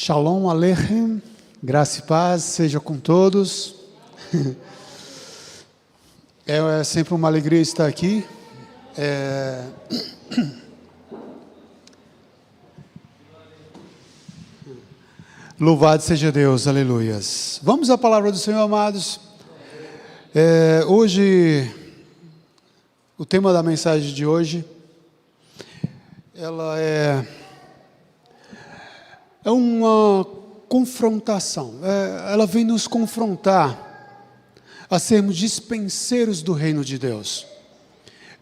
Shalom Aleichem, graça e paz seja com todos. É sempre uma alegria estar aqui. Louvado seja Deus, aleluias. Vamos à palavra do Senhor, amados. Hoje, o tema da mensagem de hoje, ela é uma confrontação. Ela vem nos confrontar a sermos dispenseiros do reino de Deus.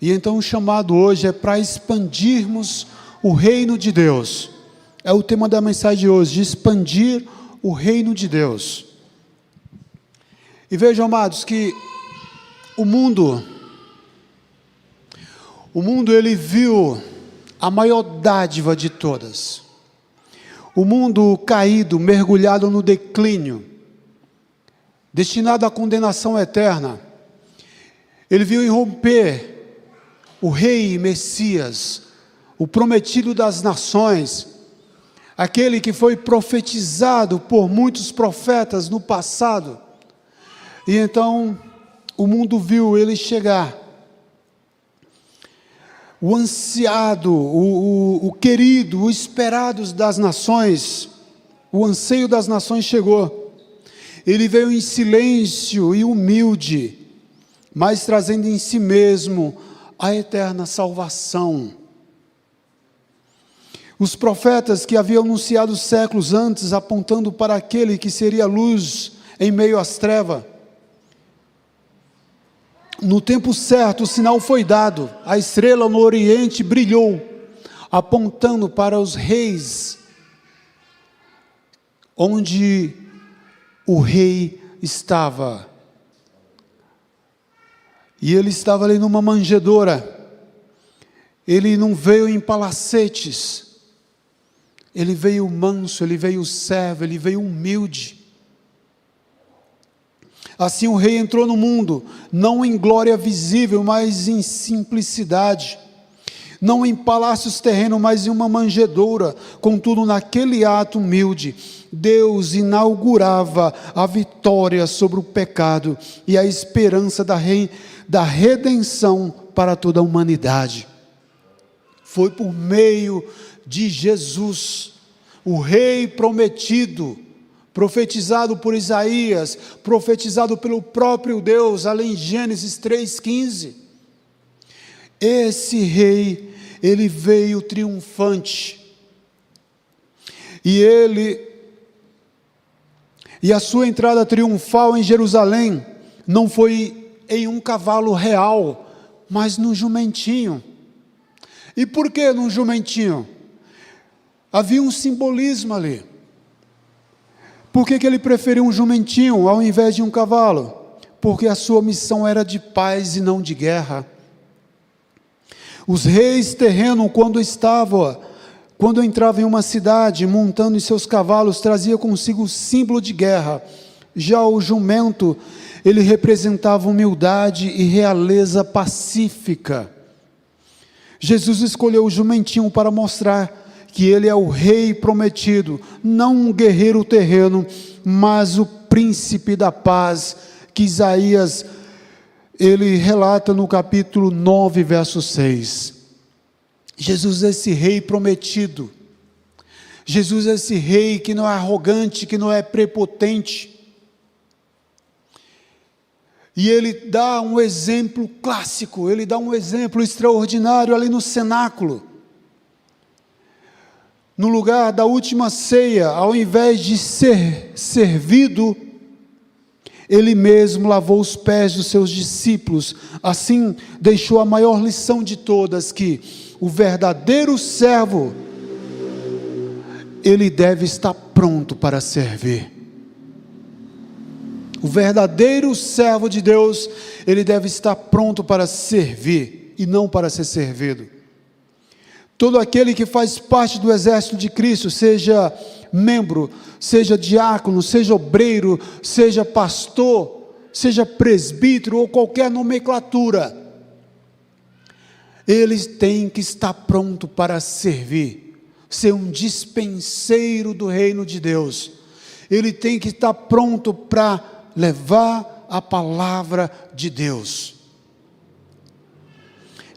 E então o chamado hoje é para expandirmos o reino de Deus. É o tema da mensagem de hoje, de expandir o reino de Deus. E vejam, amados, que o mundo ele viu a maior dádiva de todas. O mundo caído, mergulhado no declínio, destinado à condenação eterna, ele viu irromper o rei Messias, o prometido das nações, aquele que foi profetizado por muitos profetas no passado. E então o mundo viu ele chegar. O ansiado, o querido, o esperado das nações, o anseio das nações chegou. Ele veio em silêncio e humilde, mas trazendo em si mesmo a eterna salvação. Os profetas que haviam anunciado séculos antes, apontando para aquele que seria luz em meio às trevas, no tempo certo o sinal foi dado, a estrela no oriente brilhou, apontando para os reis, onde o rei estava. E ele estava ali numa manjedoura. Ele não veio em palacetes, ele veio manso, ele veio servo, ele veio humilde. Assim o rei entrou no mundo, não em glória visível, mas em simplicidade. Não em palácios terrenos, mas em uma manjedoura. Contudo, naquele ato humilde, Deus inaugurava a vitória sobre o pecado e a esperança da redenção para toda a humanidade. Foi por meio de Jesus, o rei prometido, profetizado por Isaías, profetizado pelo próprio Deus, além de Gênesis 3,15. Esse rei, ele veio triunfante. E a sua entrada triunfal em Jerusalém não foi em um cavalo real, mas num jumentinho. E por que num jumentinho? Havia um simbolismo ali. Por que ele preferiu um jumentinho ao invés de um cavalo? Porque a sua missão era de paz e não de guerra. Os reis terrenos, quando entravam em uma cidade, montando em seus cavalos, trazia consigo o símbolo de guerra. Já o jumento, ele representava humildade e realeza pacífica. Jesus escolheu o jumentinho para mostrar que ele é o rei prometido, não um guerreiro terreno, mas o príncipe da paz, que Isaías, ele relata no capítulo 9, verso 6. Jesus é esse rei prometido. Jesus é esse rei que não é arrogante, que não é prepotente. E ele dá um exemplo clássico, ele dá um exemplo extraordinário ali no cenáculo. No lugar da última ceia, ao invés de ser servido, ele mesmo lavou os pés dos seus discípulos. Assim, deixou a maior lição de todas, que o verdadeiro servo, ele deve estar pronto para servir. O verdadeiro servo de Deus, ele deve estar pronto para servir, e não para ser servido. Todo aquele que faz parte do exército de Cristo, seja membro, seja diácono, seja obreiro, seja pastor, seja presbítero ou qualquer nomenclatura, eles têm que estar pronto para servir. ser um dispenseiro do reino de Deus. Ele tem que estar pronto para levar a palavra de Deus.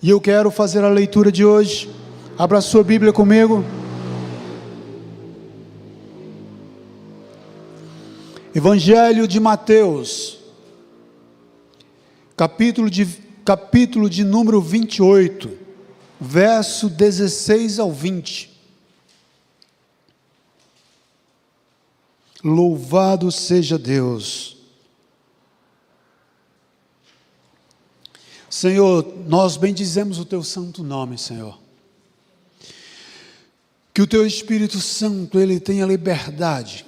E eu quero fazer a leitura de hoje. Abra sua Bíblia comigo. Evangelho de Mateus, capítulo de número 28, verso 16 ao 20. Louvado seja Deus. Senhor, nós bendizemos o Teu santo nome, Senhor. Que o Teu Espírito Santo, Ele tenha liberdade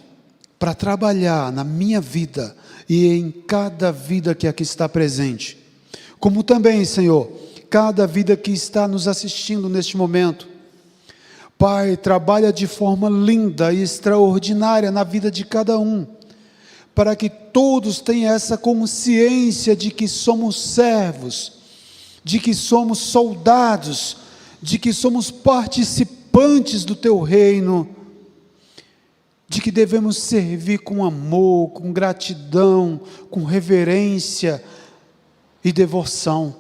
para trabalhar na minha vida e em cada vida que aqui está presente. Como também, Senhor, cada vida que está nos assistindo neste momento. Pai, trabalha de forma linda e extraordinária na vida de cada um, para que todos tenham essa consciência de que somos servos, de que somos soldados, de que somos participantes do Teu reino, de que devemos servir com amor, com gratidão, com reverência e devoção.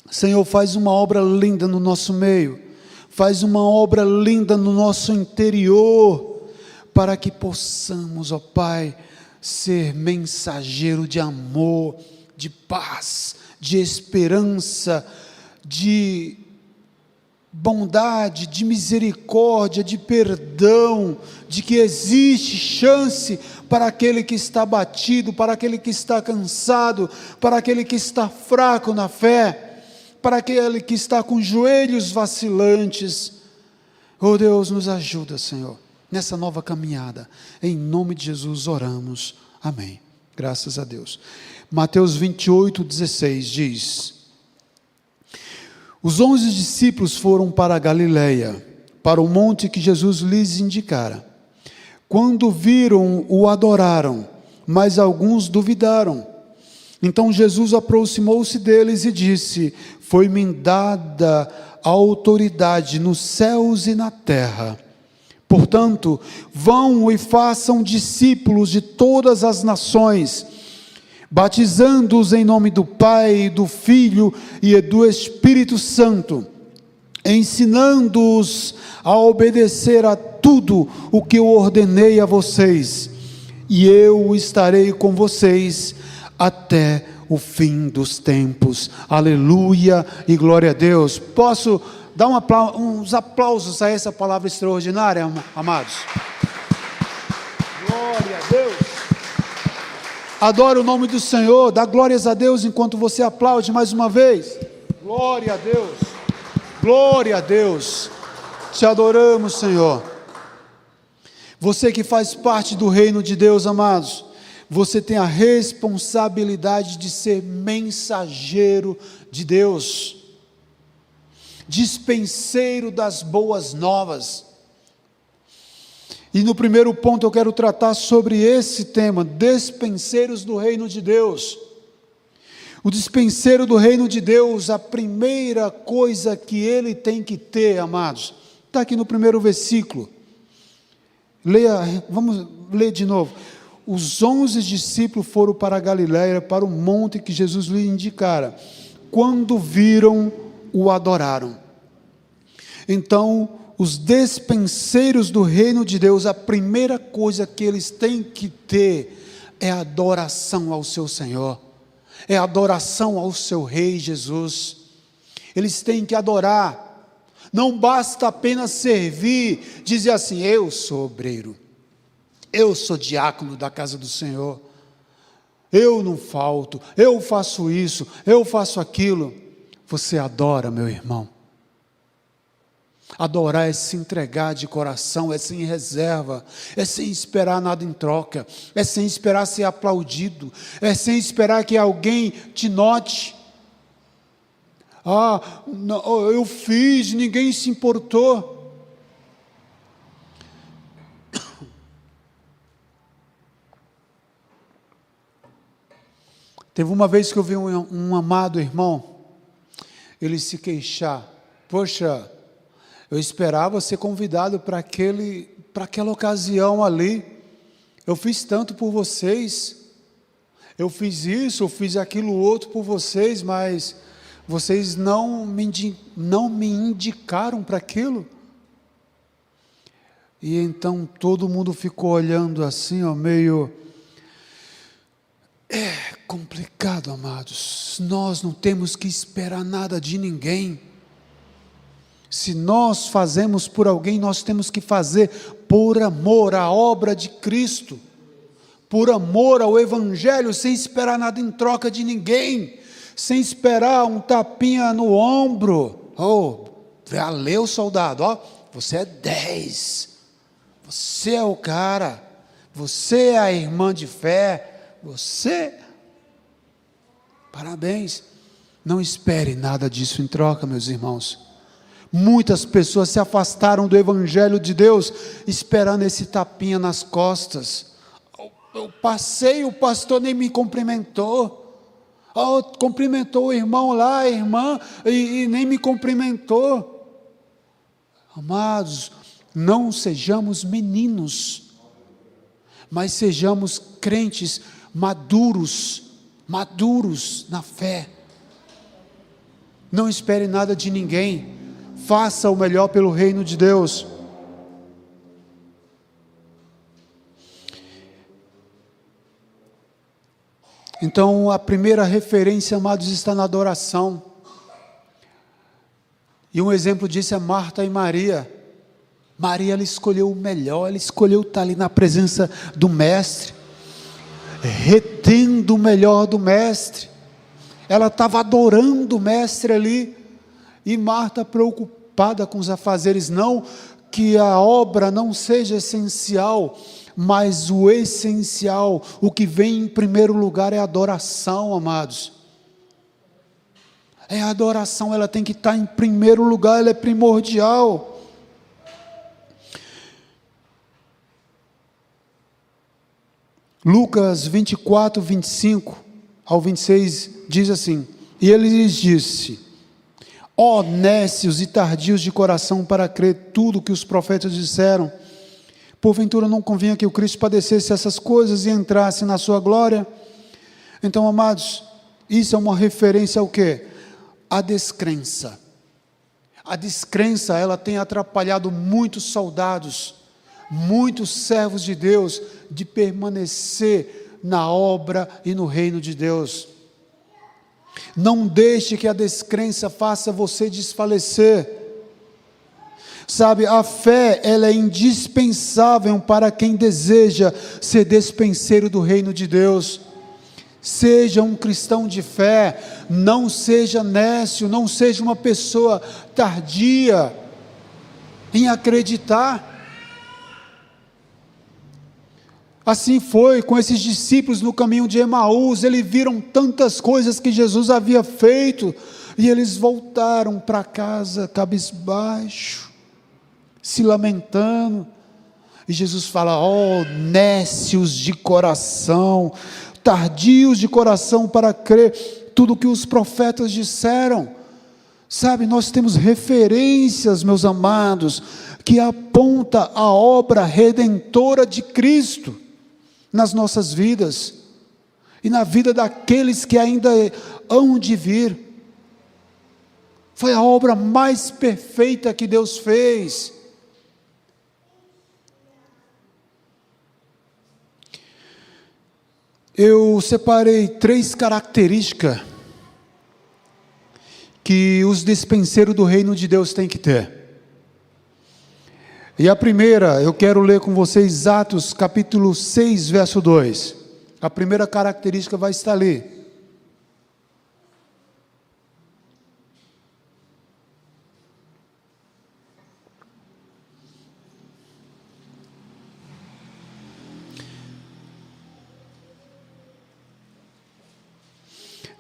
Senhor, faz uma obra linda no nosso meio, faz uma obra linda no nosso interior, para que possamos, ó Pai, ser mensageiro de amor, de paz, de esperança, de bondade, de misericórdia, de perdão, de que existe chance para aquele que está abatido, para aquele que está cansado, para aquele que está fraco na fé, para aquele que está com joelhos vacilantes. Oh Deus, nos ajuda, Senhor, nessa nova caminhada. Em nome de Jesus oramos. Amém. Graças a Deus. Mateus 28, 16 diz: os 11 discípulos foram para a Galileia, para o monte que Jesus lhes indicara. Quando viram, o adoraram, mas alguns duvidaram. Então Jesus aproximou-se deles e disse: foi-me dada a autoridade nos céus e na terra. Portanto, vão e façam discípulos de todas as nações, batizando-os em nome do Pai, do Filho e do Espírito Santo, ensinando-os a obedecer a tudo o que eu ordenei a vocês, e eu estarei com vocês até o fim dos tempos. Aleluia e glória a Deus. Posso dar uns aplausos a essa palavra extraordinária, amados? Glória a Deus. Adore o nome do Senhor, dá glórias a Deus enquanto você aplaude mais uma vez. Glória a Deus, glória a Deus, te adoramos, Senhor. Você que faz parte do reino de Deus, amados, você tem a responsabilidade de ser mensageiro de Deus, dispenseiro das boas novas. E no primeiro ponto eu quero tratar sobre esse tema, dispenseiros do reino de Deus. O dispenseiro do reino de Deus, a primeira coisa que ele tem que ter, amados, está aqui no primeiro versículo. Leia, vamos ler de novo. Os 11 discípulos foram para a Galileia, para o monte que Jesus lhe indicara. Quando viram, o adoraram. Então, os despenseiros do reino de Deus, a primeira coisa que eles têm que ter é adoração ao seu Senhor, é adoração ao seu Rei Jesus. Eles têm que adorar, não basta apenas servir, dizer assim: eu sou obreiro, eu sou diácono da casa do Senhor, eu não falto, eu faço isso, eu faço aquilo. Você adora, meu irmão. Adorar é se entregar de coração, é sem reserva, é sem esperar nada em troca, é sem esperar ser aplaudido, é sem esperar que alguém te note. Ah, não, eu fiz, ninguém se importou. Teve uma vez que eu vi um amado irmão, ele se queixar: poxa, Eu esperava ser convidado para aquela ocasião ali. Eu fiz tanto por vocês. Eu fiz isso, eu fiz aquilo outro por vocês, mas vocês não me indicaram para aquilo. E então todo mundo ficou olhando assim, ó, meio... É complicado, amados. Nós não temos que esperar nada de ninguém. Se nós fazemos por alguém, nós temos que fazer por amor à obra de Cristo, por amor ao Evangelho, sem esperar nada em troca de ninguém, sem esperar um tapinha no ombro. Oh, valeu, soldado, ó, você é 10, você é o cara, você é a irmã de fé, você, parabéns. Não espere nada disso em troca, meus irmãos. Muitas pessoas se afastaram do Evangelho de Deus, esperando esse tapinha nas costas. Eu passei, o pastor nem me cumprimentou. Cumprimentou o irmão lá, a irmã, e nem me cumprimentou. Amados, não sejamos meninos, mas sejamos crentes maduros na fé. Não espere nada de ninguém, faça o melhor pelo reino de Deus. Então, a primeira referência, amados, está na adoração. E um exemplo disso é Marta e Maria. Maria, ela escolheu o melhor, ela escolheu estar ali na presença do Mestre, retendo o melhor do Mestre. Ela estava adorando o Mestre ali, e Marta preocupada com os afazeres. Não que a obra não seja essencial, mas o essencial, o que vem em primeiro lugar é a adoração, amados. É a adoração, ela tem que estar em primeiro lugar, ela é primordial. Lucas 24, 25 ao 26 diz assim: e ele lhes disse: ó nécios e tardios de coração para crer tudo que os profetas disseram, porventura não convinha que o Cristo padecesse essas coisas e entrasse na sua glória? Então, amados, isso é uma referência ao quê? A descrença. A descrença, ela tem atrapalhado muitos soldados, muitos servos de Deus, de permanecer na obra e no reino de Deus. Não deixe que a descrença faça você desfalecer. Sabe, a fé, ela é indispensável para quem deseja ser despenseiro do reino de Deus. Seja um cristão de fé, não seja nécio, não seja uma pessoa tardia em acreditar. Assim foi com esses discípulos no caminho de Emaús. Eles viram tantas coisas que Jesus havia feito, e eles voltaram para casa cabisbaixo, se lamentando. E Jesus fala: ó nécios de coração, tardios de coração para crer tudo que os profetas disseram. Sabe, nós temos referências, meus amados, que aponta a obra redentora de Cristo nas nossas vidas, e na vida daqueles que ainda hão de vir. Foi a obra mais perfeita que Deus fez. Eu separei 3 características que os dispenseiros do reino de Deus têm que ter. E a primeira, eu quero ler com vocês Atos capítulo 6, verso 2. A primeira característica vai estar ali.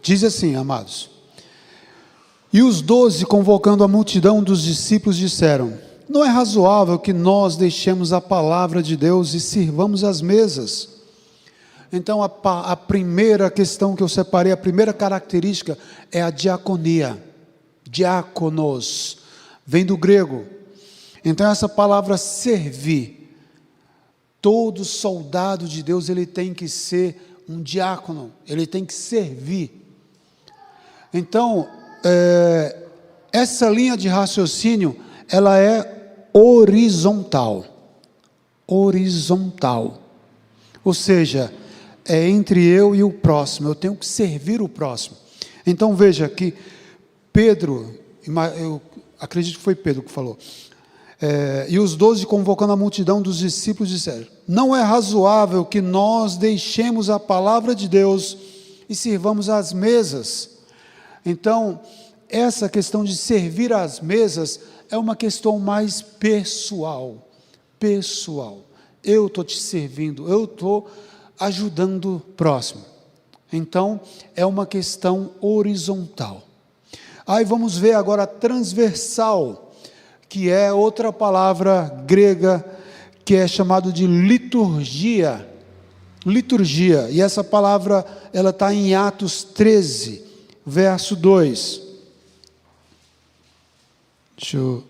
Diz assim, amados: e os 12, convocando a multidão dos discípulos, disseram: não é razoável que nós deixemos a palavra de Deus e sirvamos as mesas. Então, a primeira questão que eu separei, a primeira característica é a diaconia. Diáconos, vem do grego. Então essa palavra servir, todo soldado de Deus, ele tem que ser um diácono, ele tem que servir. Então, essa linha de raciocínio, ela é horizontal. Horizontal. Ou seja, é entre eu e o próximo, eu tenho que servir o próximo. Então veja que Pedro, eu acredito que foi Pedro que falou, e os 12 convocando a multidão dos discípulos disseram: não é razoável que nós deixemos a palavra de Deus e sirvamos às mesas. Então, essa questão de servir às mesas é uma questão mais pessoal. Pessoal. Eu estou te servindo, eu estou ajudando o próximo. Então, é uma questão horizontal. Aí vamos ver agora a transversal, que é outra palavra grega, que é chamado de liturgia. Liturgia, e essa palavra, ela está em Atos 13, verso 2. Deixa eu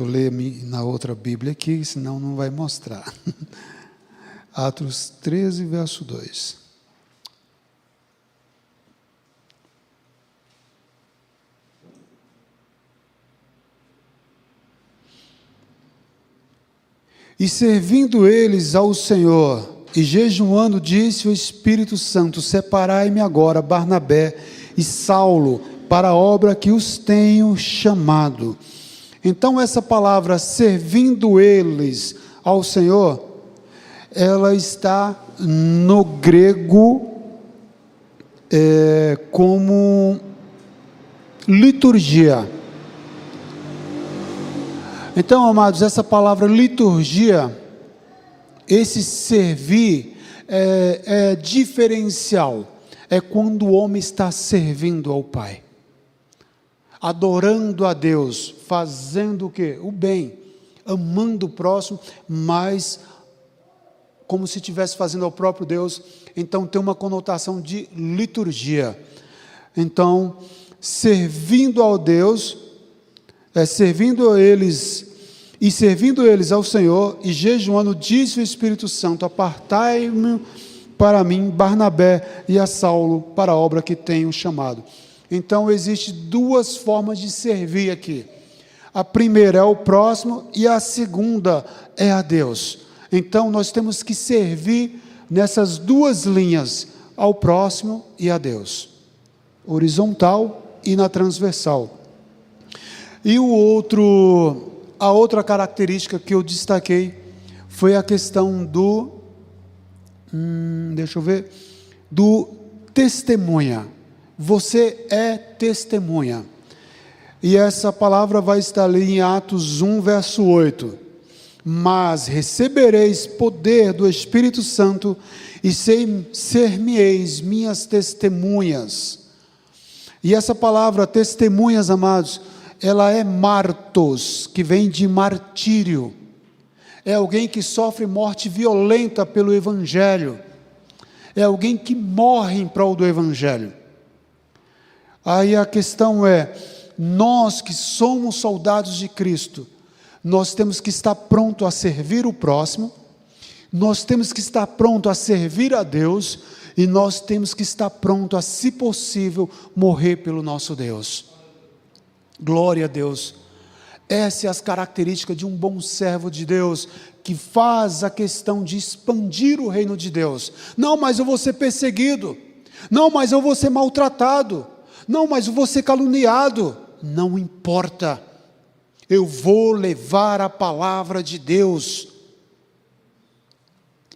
ler na outra Bíblia aqui, senão não vai mostrar. Atos 13, verso 2. E servindo eles ao Senhor, e jejuando, disse o Espírito Santo: separai-me agora Barnabé e Saulo para a obra que os tenho chamado. Então essa palavra, servindo eles ao Senhor, ela está no grego como liturgia. Então, amados, essa palavra liturgia, esse servir é diferencial, é quando o homem está servindo ao Pai, adorando a Deus, fazendo o quê? O bem, amando o próximo, mas como se estivesse fazendo ao próprio Deus. Então tem uma conotação de liturgia. Então, servindo ao Deus, servindo eles ao Senhor, e jejuando, disse o Espírito Santo: apartai-me para mim Barnabé e a Saulo para a obra que tenho chamado. Então existem duas formas de servir aqui. A primeira é o próximo e a segunda é a Deus. Então nós temos que servir nessas duas linhas, ao próximo e a Deus, horizontal e na transversal. E a outra característica que eu destaquei foi a questão do testemunha. Você é testemunha. E essa palavra vai estar ali em Atos 1, verso 8. Mas recebereis poder do Espírito Santo e ser-me-eis minhas testemunhas. E essa palavra testemunhas, amados, ela é martos, que vem de martírio. É alguém que sofre morte violenta pelo Evangelho. É alguém que morre em prol do Evangelho. Aí a questão é, nós que somos soldados de Cristo, nós temos que estar pronto a servir o próximo, nós temos que estar pronto a servir a Deus, e nós temos que estar pronto a, se possível, morrer pelo nosso Deus. Glória a Deus. Essas são as características de um bom servo de Deus, que faz a questão de expandir o reino de Deus. Não, mas eu vou ser perseguido. Não, mas eu vou ser maltratado. Não, mas eu vou ser caluniado. Não importa. Eu vou levar a palavra de Deus.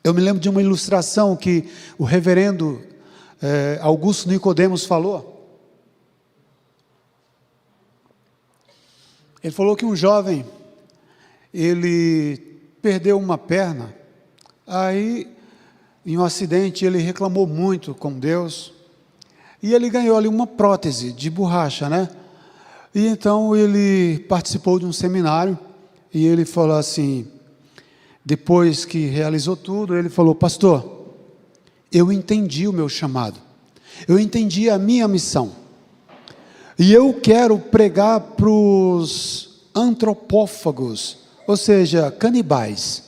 Eu me lembro de uma ilustração que o reverendo Augusto Nicodemos falou. Ele falou que um jovem, ele perdeu uma perna, aí em um acidente ele reclamou muito com Deus, e ele ganhou ali uma prótese de borracha, né? E então ele participou de um seminário, e ele falou assim, depois que realizou tudo, ele falou: pastor, eu entendi o meu chamado, eu entendi a minha missão, E eu quero pregar para os antropófagos, ou seja, canibais.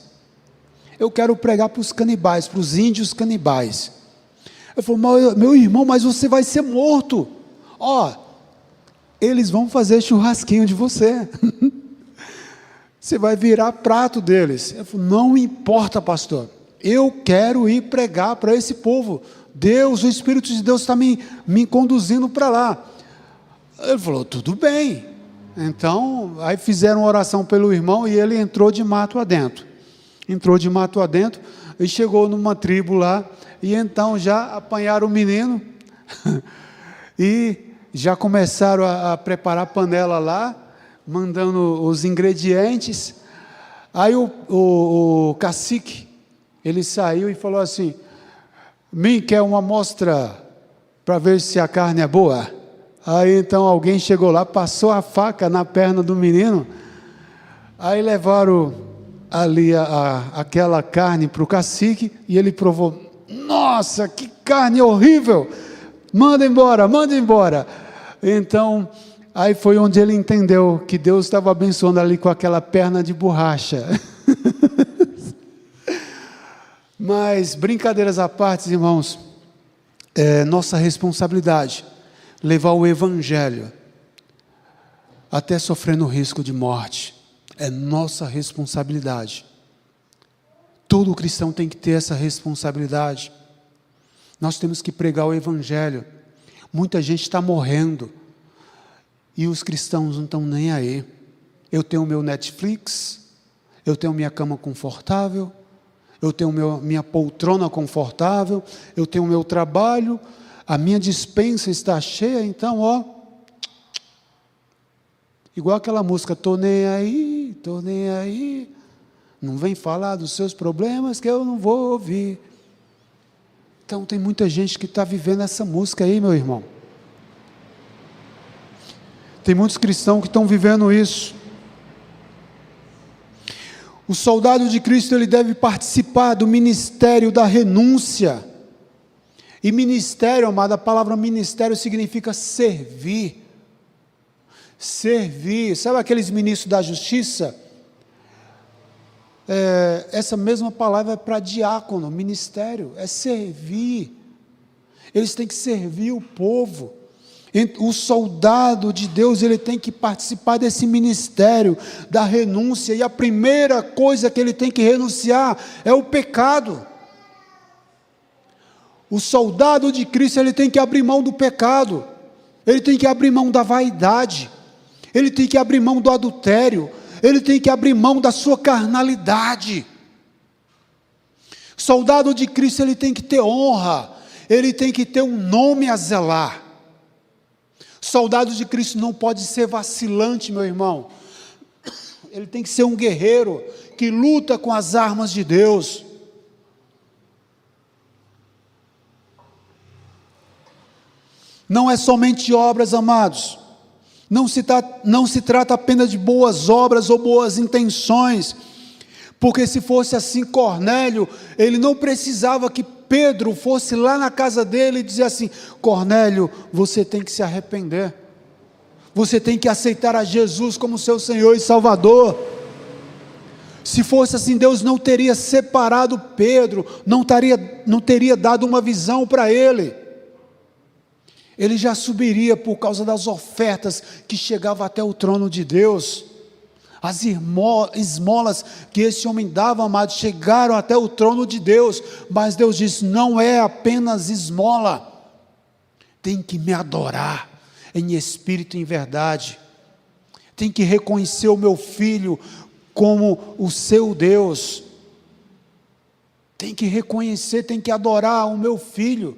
Eu quero pregar para os canibais, para os índios canibais. Eu falo, meu irmão, mas você vai ser morto. Ó, eles vão fazer churrasquinho de você. Você vai virar prato deles. Eu falo, não importa, pastor. Eu quero ir pregar para esse povo. Deus, o Espírito de Deus está me conduzindo para lá. Ele falou, tudo bem. Então, aí fizeram uma oração pelo irmão e ele entrou de mato adentro. Entrou de mato adentro e chegou numa tribo lá. E então já apanharam o menino e já começaram a preparar a panela lá, mandando os ingredientes. Aí o cacique, ele saiu e falou assim, quer uma amostra para ver se a carne é boa? Aí então alguém chegou lá, passou a faca na perna do menino, aí levaram ali aquela carne para o cacique, e ele provou, nossa, que carne horrível, manda embora, manda embora. Então, aí foi onde ele entendeu que Deus estava abençoando ali com aquela perna de borracha. Mas, brincadeiras à parte, irmãos, é nossa responsabilidade levar o Evangelho até sofrendo risco de morte. É nossa responsabilidade. Todo cristão tem que ter essa responsabilidade. Nós temos que pregar o Evangelho. Muita gente está morrendo e os cristãos não estão nem aí. Eu tenho meu Netflix, eu tenho minha cama confortável, eu tenho minha poltrona confortável, eu tenho meu trabalho, a minha despensa está cheia, então, ó, igual aquela música, tô nem aí, não vem falar dos seus problemas que eu não vou ouvir. Então tem muita gente que está vivendo essa música aí, meu irmão. Tem muitos cristãos que estão vivendo isso. O soldado de Cristo, ele deve participar do ministério da renúncia. E ministério, amado, a palavra ministério significa servir. Servir. Sabe aqueles ministros da justiça? Essa mesma palavra é para diácono, ministério, é servir. Eles têm que servir o povo. O soldado de Deus, ele tem que participar desse ministério da renúncia, e a primeira coisa que ele tem que renunciar é o pecado. O soldado de Cristo, ele tem que abrir mão do pecado, ele tem que abrir mão da vaidade, ele tem que abrir mão do adultério, ele tem que abrir mão da sua carnalidade. Soldado de Cristo, ele tem que ter honra, ele tem que ter um nome a zelar. Soldado de Cristo não pode ser vacilante, meu irmão. Ele tem que ser um guerreiro que luta com as armas de Deus. Não é somente obras, amados. Não se trata apenas de boas obras ou boas intenções. Porque se fosse assim, Cornélio, ele não precisava que Pedro fosse lá na casa dele e dizer assim, Cornélio, você tem que se arrepender, você tem que aceitar a Jesus como seu Senhor e Salvador. Se fosse assim, Deus não teria separado Pedro, não teria dado uma visão para ele. Ele já subiria por causa das ofertas que chegavam até o trono de Deus. As esmolas que esse homem dava, amados, chegaram até o trono de Deus, mas Deus disse, não é apenas esmola, tem que me adorar, em espírito e em verdade, tem que reconhecer o meu filho como o seu Deus, tem que reconhecer, tem que adorar o meu filho.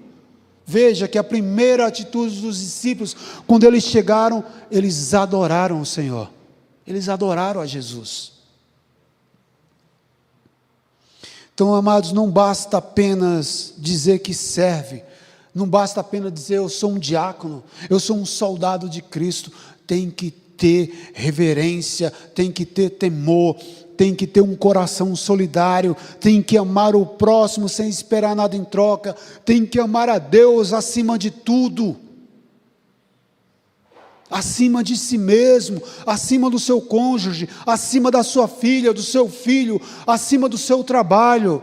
Veja que a primeira atitude dos discípulos, quando eles chegaram, eles adoraram o Senhor. Eles adoraram a Jesus. Então, amados, não basta apenas dizer que serve, não basta apenas dizer eu sou um diácono, eu sou um soldado de Cristo. Tem que ter reverência, tem que ter temor, tem que ter um coração solidário, tem que amar o próximo sem esperar nada em troca, tem que amar a Deus acima de tudo. acima de si mesmo, acima do seu cônjuge, acima da sua filha, do seu filho, acima do seu trabalho,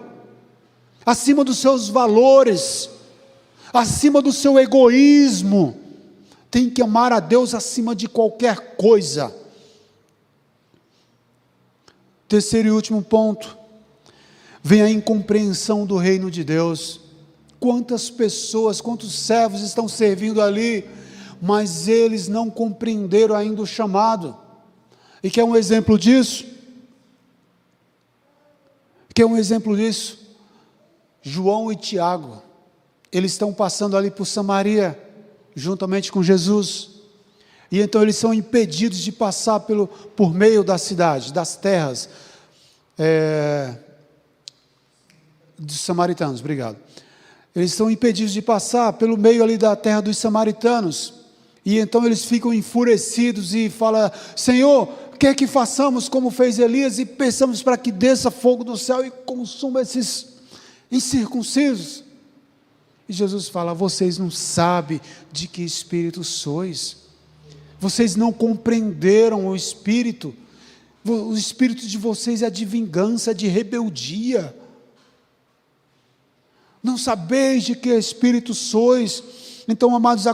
acima dos seus valores, acima do seu egoísmo. Tem que amar a Deus acima de qualquer coisa. Terceiro e último ponto, vem a incompreensão do reino de Deus. Quantas pessoas, quantos servos estão servindo ali, mas eles não compreenderam ainda o chamado. E quer um exemplo disso? Quer um exemplo disso? João e Tiago, eles estão passando ali por Samaria, juntamente com Jesus, e então eles são impedidos de passar por meio da cidade, das terras, dos samaritanos, obrigado. Eles são impedidos de passar pelo meio ali da terra dos samaritanos, e então eles ficam enfurecidos e falam: Senhor, quer que façamos como fez Elias e peçamos para que desça fogo do céu e consuma esses incircuncisos? E Jesus fala: vocês não sabem de que espírito sois, vocês não compreenderam o espírito de vocês é de vingança, de rebeldia. Não sabeis de que espírito sois. Então, amados,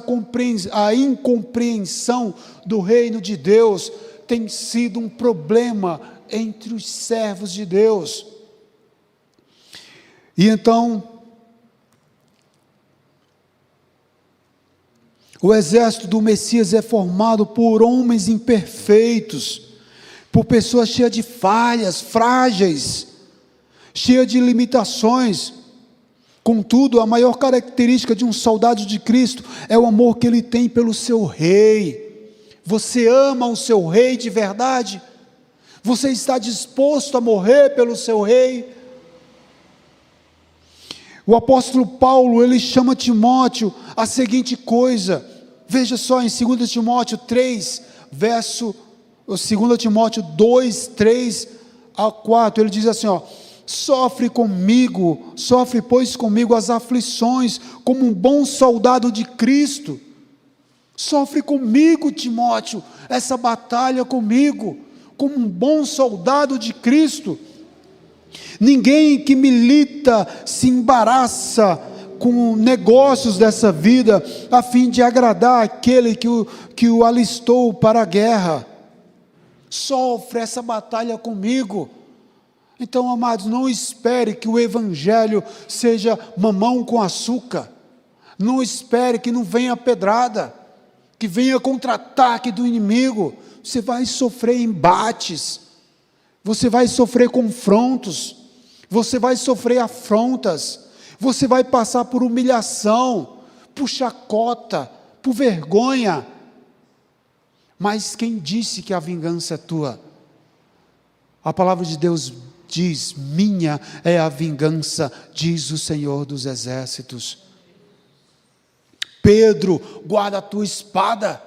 a incompreensão do reino de Deus tem sido um problema entre os servos de Deus. E então, o exército do Messias é formado por homens imperfeitos, por pessoas cheias de falhas, frágeis, cheias de limitações. Contudo, a maior característica de um soldado de Cristo é o amor que ele tem pelo seu rei. Você ama o seu rei de verdade? Você está disposto a morrer pelo seu rei? O apóstolo Paulo, ele chama Timóteo a seguinte coisa, veja só em 2 Timóteo 3, 2 Timóteo 2, 3 a 4, ele diz assim, sofre pois comigo as aflições, como um bom soldado de Cristo. Sofre comigo, Timóteo, essa batalha comigo, como um bom soldado de Cristo. Ninguém que milita se embaraça com negócios dessa vida, a fim de agradar aquele que o alistou para a guerra. Sofre essa batalha comigo. Então, amados, não espere que o evangelho seja mamão com açúcar. Não espere que não venha pedrada, que venha contra-ataque do inimigo. Você vai sofrer embates, você vai sofrer confrontos, você vai sofrer afrontas, você vai passar por humilhação, por chacota, por vergonha. Mas quem disse que a vingança é tua? A palavra de Deus diz: minha é a vingança, diz o Senhor dos Exércitos. Pedro, guarda a tua espada.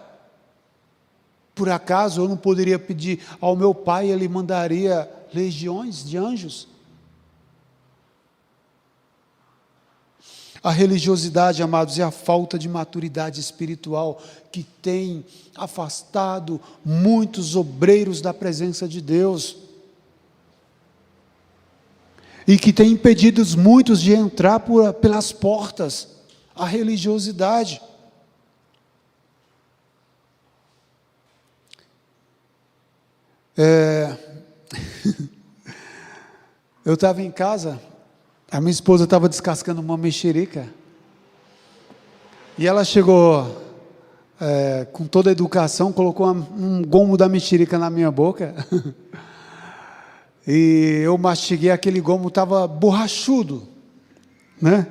Por acaso eu não poderia pedir ao meu pai, ele mandaria legiões de anjos? A religiosidade, amados, é a falta de maturidade espiritual que tem afastado muitos obreiros da presença de Deus e que tem impedido muitos de entrar pelas portas. A religiosidade. Eu estava em casa, a minha esposa estava descascando uma mexerica, e ela chegou com toda a educação, colocou um gomo da mexerica na minha boca, e eu mastiguei, aquele gomo estava borrachudo, né?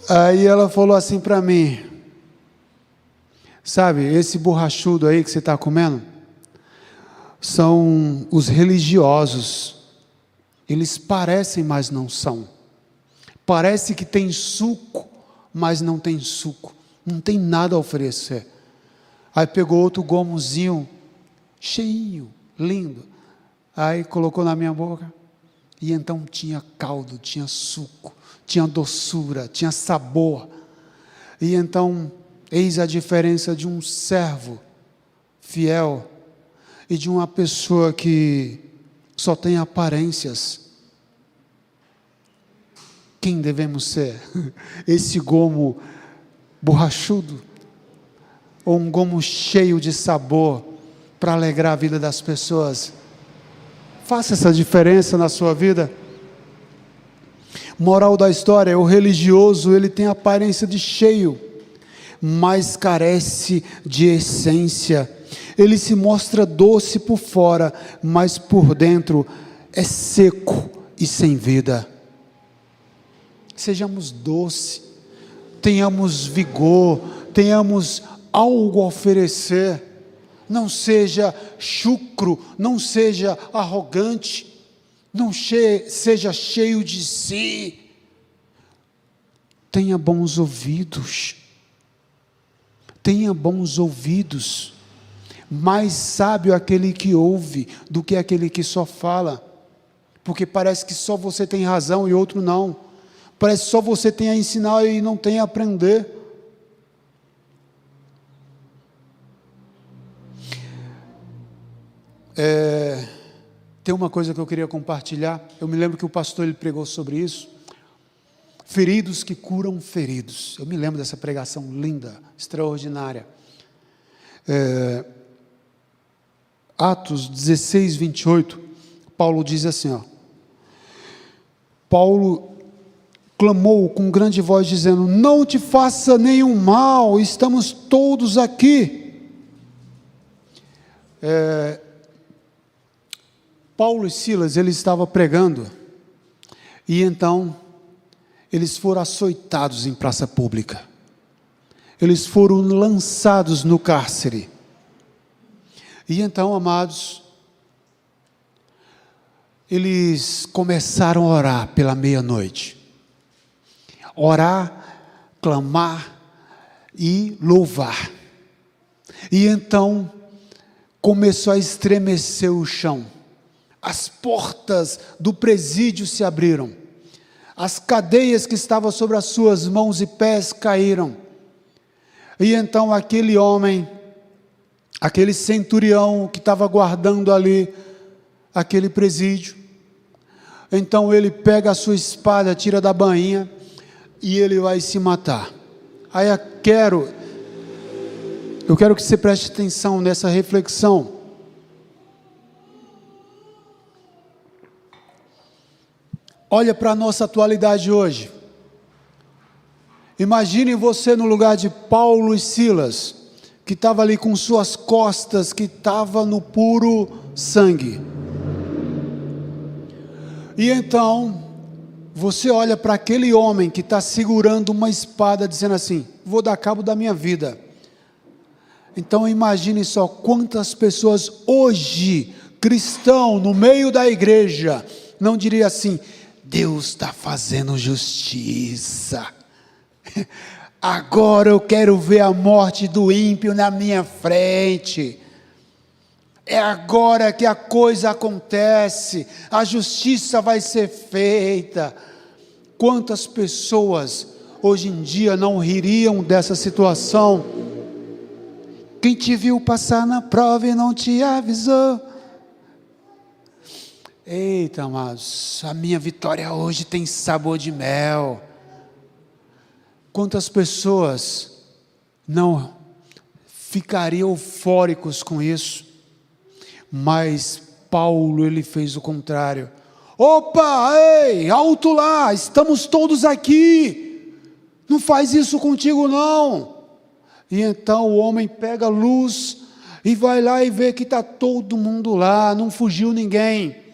Aí ela falou assim para mim: sabe, esse borrachudo aí que você está comendo, são os religiosos, eles parecem, mas não são, parece que tem suco, mas não tem suco, não tem nada a oferecer. Aí pegou outro gomozinho, cheinho, lindo, aí colocou na minha boca, e então tinha caldo, tinha suco, tinha doçura, tinha sabor. E então, eis a diferença de um servo fiel e de uma pessoa que só tem aparências. Quem devemos ser? Esse gomo borrachudo? Ou um gomo cheio de sabor para alegrar a vida das pessoas? Faça essa diferença na sua vida. Moral da história: o religioso, ele tem aparência de cheio, mas carece de essência. Ele se mostra doce por fora, mas por dentro é seco e sem vida. Sejamos doces, tenhamos vigor, tenhamos algo a oferecer. Não seja chucro, não seja arrogante, não seja cheio de si. Tenha bons ouvidos. Tenha bons ouvidos. Mais sábio aquele que ouve do que aquele que só fala. Porque parece que só você tem razão e outro não. Parece que só você tem a ensinar e não tem a aprender. Tem uma coisa que eu queria compartilhar. Eu me lembro que o pastor ele pregou sobre isso. Feridos que curam feridos. Eu me lembro dessa pregação linda, extraordinária. Atos 16, 28, Paulo diz assim, Paulo clamou com grande voz dizendo: não te faça nenhum mal, estamos todos aqui. Paulo e Silas, eles estavam pregando, e então, eles foram açoitados em praça pública, eles foram lançados no cárcere, e então, amados, eles começaram a orar pela meia-noite, orar, clamar e louvar, e então, começou a estremecer o chão, as portas do presídio se abriram, as cadeias que estavam sobre as suas mãos e pés caíram, e então aquele homem, aquele centurião que estava guardando ali, aquele presídio, então ele pega a sua espada, tira da bainha, e ele vai se matar. Aí eu quero que você preste atenção nessa reflexão. Olha para a nossa atualidade hoje. Imagine você no lugar de Paulo e Silas, que estava ali com suas costas, que estava no puro sangue. E então, você olha para aquele homem que está segurando uma espada, dizendo assim: vou dar cabo da minha vida. Então imagine só quantas pessoas hoje, cristão, no meio da igreja, não diria assim: Deus está fazendo justiça, agora eu quero ver a morte do ímpio na minha frente, é agora que a coisa acontece, a justiça vai ser feita. Quantas pessoas hoje em dia não ririam dessa situação? Quem te viu passar na prova e não te avisou? Eita, amados, a minha vitória hoje tem sabor de mel. Quantas pessoas não ficariam eufóricos com isso? Mas Paulo, ele fez o contrário. Opa, ei, alto lá, estamos todos aqui, não faz isso contigo não. E então o homem pega a luz e vai lá e vê que está todo mundo lá, não fugiu ninguém.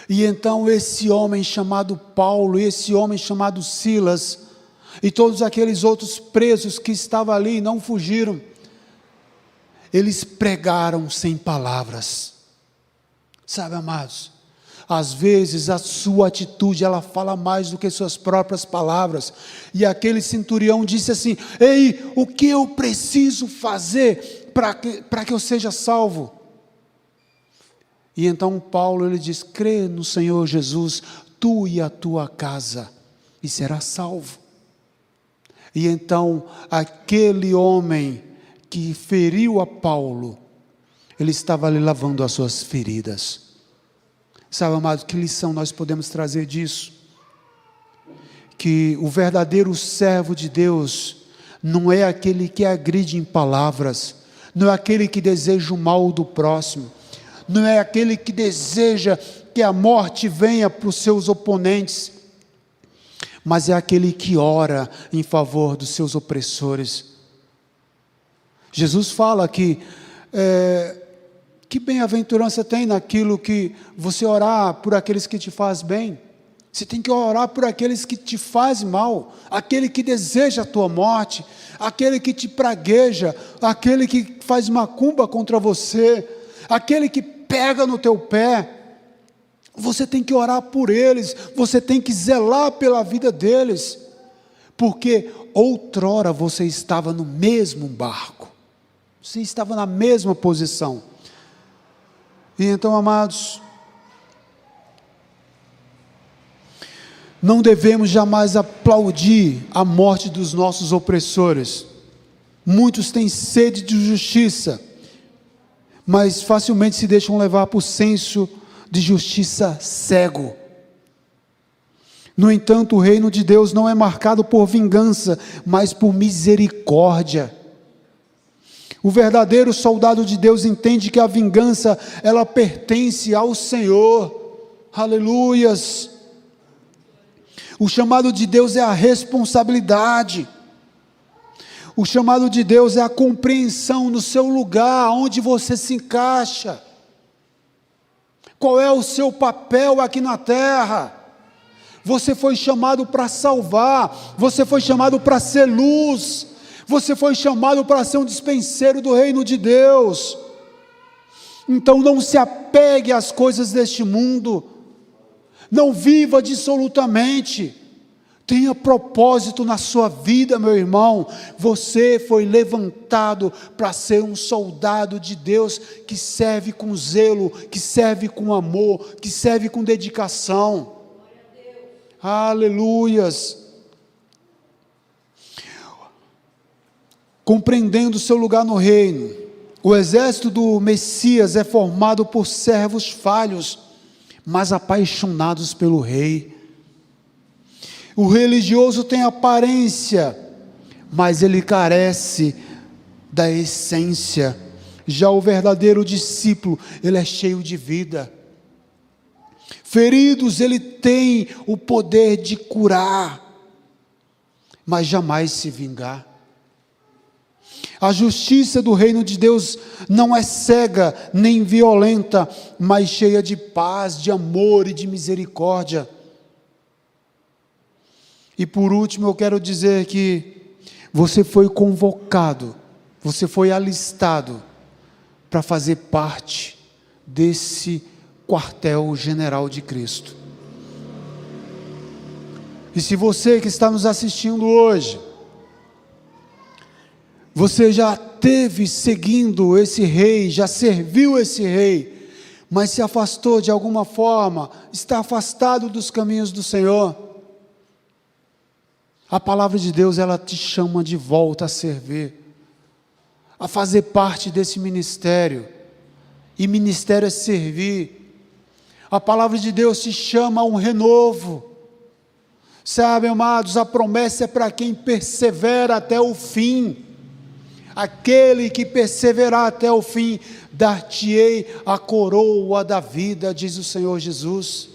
E então esse homem chamado Paulo, esse homem chamado Silas, e todos aqueles outros presos que estavam ali, não fugiram, eles pregaram sem palavras. Sabe, amados, às vezes a sua atitude, ela fala mais do que suas próprias palavras. E aquele centurião disse assim: ei, o que eu preciso fazer para que eu seja salvo? E então Paulo, ele diz: crê no Senhor Jesus, tu e a tua casa, e serás salvo. E então, aquele homem que feriu a Paulo, ele estava ali lavando as suas feridas. Sabe, amado, que lição nós podemos trazer disso? Que o verdadeiro servo de Deus não é aquele que agride em palavras, não é aquele que deseja o mal do próximo, não é aquele que deseja que a morte venha para os seus oponentes, mas é aquele que ora em favor dos seus opressores. Jesus fala que bem-aventurança tem naquilo que você orar por aqueles que te fazem bem. Você tem que orar por aqueles que te fazem mal, aquele que deseja a tua morte, aquele que te pragueja, aquele que faz macumba contra você, aquele que pega no teu pé. Você tem que orar por eles, você tem que zelar pela vida deles, porque outrora você estava no mesmo barco, você estava na mesma posição. E então, amados, não devemos jamais aplaudir a morte dos nossos opressores. Muitos têm sede de justiça, mas facilmente se deixam levar por senso de justiça cego. No entanto, o reino de Deus não é marcado por vingança, mas por misericórdia. O verdadeiro soldado de Deus entende que a vingança, ela pertence ao Senhor. Aleluias! O chamado de Deus é a responsabilidade. O chamado de Deus é a compreensão no seu lugar, onde você se encaixa. Qual é o seu papel aqui na terra? Você foi chamado para salvar, você foi chamado para ser luz, você foi chamado para ser um dispenseiro do reino de Deus. Então não se apegue às coisas deste mundo, não viva dissolutamente, tenha propósito na sua vida, meu irmão. Você foi levantado para ser um soldado de Deus, que serve com zelo, que serve com amor, que serve com dedicação. Aleluias! Compreendendo o seu lugar no reino, o exército do Messias é formado por servos falhos, mas apaixonados pelo rei. O religioso tem aparência, mas ele carece da essência. Já o verdadeiro discípulo, ele é cheio de vida. Feridos, ele tem o poder de curar, mas jamais se vingar. A justiça do reino de Deus não é cega nem violenta, mas cheia de paz, de amor e de misericórdia. E por último, eu quero dizer que você foi convocado, você foi alistado para fazer parte desse quartel-general de Cristo. E se você que está nos assistindo hoje, você já esteve seguindo esse rei, já serviu esse rei, mas se afastou de alguma forma, está afastado dos caminhos do Senhor, a palavra de Deus, ela te chama de volta a servir, a fazer parte desse ministério, e ministério é servir. A palavra de Deus te chama a um renovo. Sabe, amados, a promessa é para quem persevera até o fim. Aquele que perseverar até o fim, dar-te-ei a coroa da vida, diz o Senhor Jesus.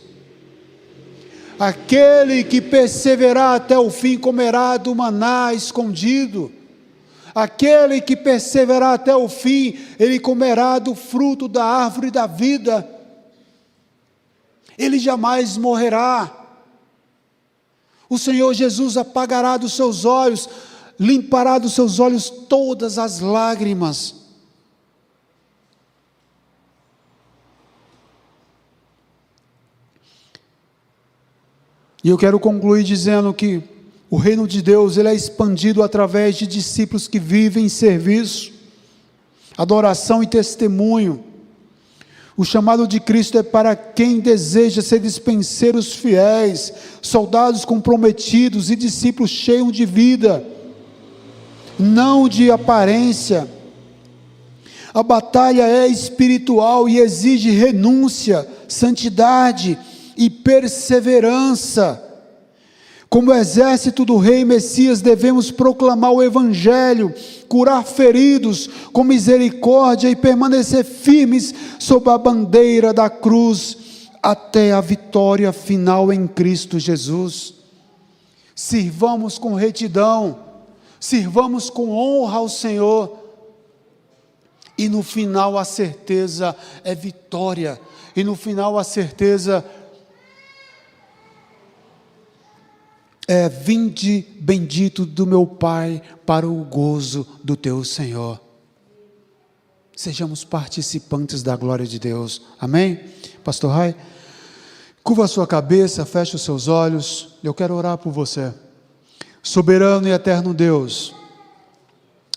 Aquele que perseverar até o fim comerá do maná escondido. Aquele que perseverar até o fim, ele comerá do fruto da árvore da vida. Ele jamais morrerá. O Senhor Jesus apagará dos seus olhos, limpará dos seus olhos todas as lágrimas. E eu quero concluir dizendo que o reino de Deus, ele é expandido através de discípulos que vivem em serviço, adoração e testemunho. O chamado de Cristo é para quem deseja ser dispenseiros fiéis, soldados comprometidos e discípulos cheios de vida. não de aparência. A batalha é espiritual e exige renúncia, santidade e perseverança. Como exército do Rei Messias, devemos proclamar o Evangelho, curar feridos com misericórdia e permanecer firmes sob a bandeira da cruz, até a vitória final em Cristo Jesus. Sirvamos com retidão, sirvamos com honra ao Senhor, e no final a certeza é vitória, e no final a certeza é: vinde bendito do meu Pai para o gozo do teu Senhor. Sejamos participantes da glória de Deus, amém? Pastor Rai, curva a sua cabeça, feche os seus olhos, eu quero orar por você. Soberano e eterno Deus,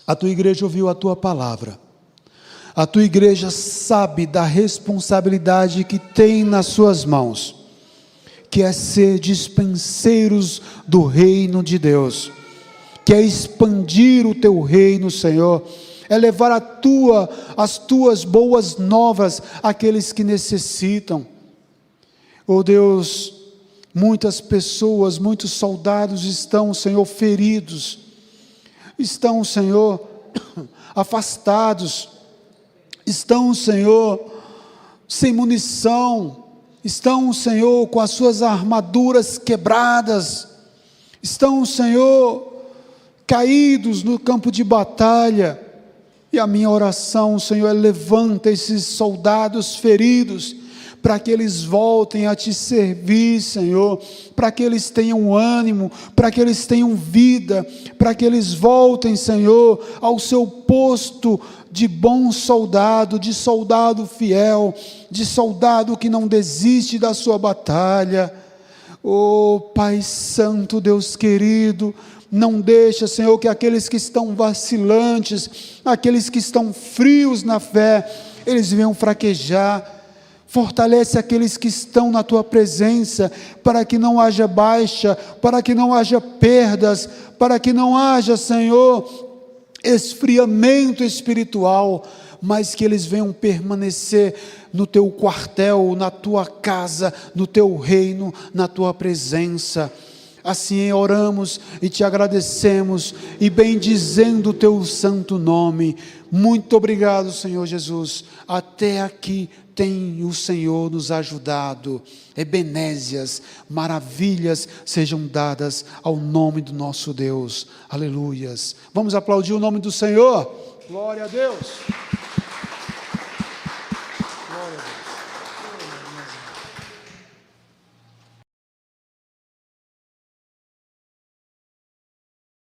a tua igreja ouviu a tua palavra, a tua igreja sabe da responsabilidade que tem nas suas mãos, que é ser dispenseiros do reino de Deus, que é expandir o teu reino, Senhor, é levar as tuas boas novas àqueles que necessitam. Oh Deus, muitas pessoas, muitos soldados estão, Senhor, feridos, estão, Senhor, afastados, estão, Senhor, sem munição, estão, Senhor, com as suas armaduras quebradas, estão, Senhor, caídos no campo de batalha. E a minha oração, Senhor, é: levanta esses soldados feridos, para que eles voltem a te servir, Senhor, para que eles tenham ânimo, para que eles tenham vida, para que eles voltem, Senhor, ao seu posto de bom soldado, de soldado fiel, de soldado que não desiste da sua batalha. Oh Pai Santo, Deus querido, não deixa, Senhor, que aqueles que estão vacilantes, aqueles que estão frios na fé, eles venham fraquejar. Fortalece aqueles que estão na tua presença, para que não haja baixa, para que não haja perdas, para que não haja, Senhor, esfriamento espiritual, mas que eles venham permanecer no teu quartel, na tua casa, no teu reino, na tua presença. Assim oramos e te agradecemos e bendizendo o teu santo nome. Muito obrigado, Senhor Jesus. Até aqui tem o Senhor nos ajudado. Ebenézias, maravilhas sejam dadas ao nome do nosso Deus. Aleluias. Vamos aplaudir o nome do Senhor. Glória a Deus. Glória a Deus.